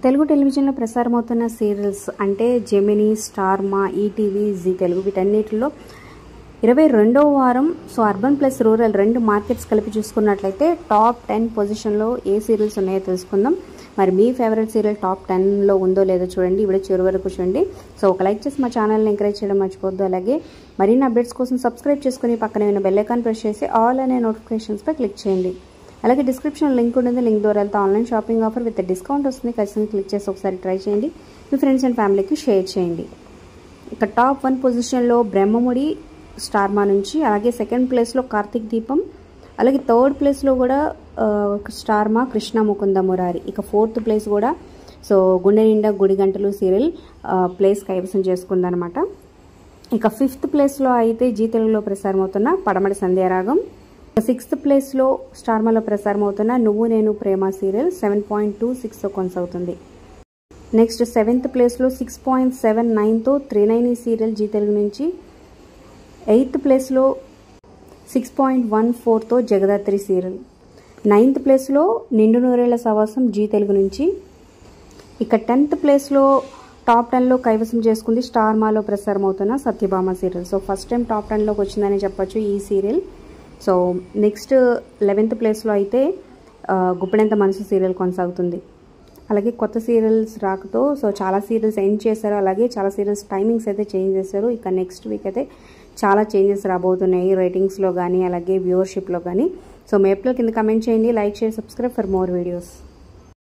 తెలుగు టెలివిజన్లో ప్రసారమవుతున్న సీరియల్స్ అంటే Gemini, star మా, ఈటీవీ, జీ తెలుగు వీటన్నిటిలో 22వ వారం. సో అర్బన్ ప్లస్ రూరల్ రెండు మార్కెట్స్ కలిపి చూసుకున్నట్లయితే టాప్ 10 పొజిషన్లో ఏ సీరియల్స్ ఉన్నాయో తెలుసుకుందాం. మరి మీ ఫేవరెట్ సీరియల్ టాప్ 10లో ఉందో లేదో చూడండి, ఇప్పుడు చివరి వరకు చూడండి. సో ఒక లైక్ చేసి మా ఛానల్ని ఎంకరేజ్ చేయడం మర్చిపోద్దు. అలాగే మరిన్ని అప్డేట్స్ కోసం సబ్స్క్రైబ్ చేసుకుని పక్కనే ఉన్న బెల్ ఐకాన్ ప్రెస్ చేసి ఆల్ అనే నోటిఫికేషన్స్పై క్లిక్ చేయండి. అలాగే డిస్క్రిప్షన్ లింక్ ఉంటుంది, లింక్ ద్వారా వెళ్తే online shopping offer with discount వస్తుంది. ఖచ్చితంగా క్లిక్ చేసి ఒకసారి ట్రై చేయండి, మీ ఫ్రెండ్స్ అండ్ ఫ్యామిలీకి షేర్ చేయండి. ఇక టాప్ 1 పొజిషన్లో బ్రహ్మముడి స్టార్ మా నుంచి, అలాగే సెకండ్ ప్లేస్లో కార్తీక్ దీపం, అలాగే థర్డ్ ప్లేస్లో కూడా స్టార్ మా కృష్ణ ముకుంద మురారి. ఇక 4th ప్లేస్ కూడా సో గుండె నిండా గుడి గంటలు సీరియల్ ప్లేస్ కైవసం చేసుకుందనమాట. ఇక 5th ప్లేస్లో అయితే జీ తెలుగులో ప్రసారం అవుతున్న పడమటి సంధ్యారాగం. 6th ప్లేస్లో స్టార్ మాలో ప్రసారం అవుతున్న నువ్వు నేను ప్రేమ సీరియల్ 7.26తో కొనసాగుతుంది. నెక్స్ట్ 7th ప్లేస్లో 6.79తో 39 సీరియల్ జీ తెలుగు నుంచి. 8th ప్లేస్లో 6.14తో జగదాత్రి సీరియల్. 9th ప్లేస్లో నిండు నూరేళ్ల సవాసం జీ తెలుగు నుంచి. ఇక 10th ప్లేస్లో టాప్ 10లో కైవసం చేసుకుంది స్టార్ మాలో ప్రసారం అవుతున్న Satyabhama serial. So first time top 10లోకి వచ్చిందని చెప్పొచ్చు ఈ సీరియల్. సో నెక్స్ట్ 11th ప్లేస్లో అయితే గుప్పెడంత మనసు సీరియల్ కొనసాగుతుంది. అలాగే కొత్త సీరియల్స్ రాకతో సో చాలా సీరియల్స్ ఎండ్ చేశారు, అలాగే చాలా సీరియల్స్ టైమింగ్స్ అయితే చేంజ్ చేశారు. ఇక నెక్స్ట్ వీక్ అయితే చాలా చేంజెస్ రాబోతున్నాయి రేటింగ్స్లో కానీ అలాగే వ్యూవర్షిప్లో కానీ. సో మీ ఎప్పుడు కింద కమెంట్ చేయండి, like share, subscribe for more videos.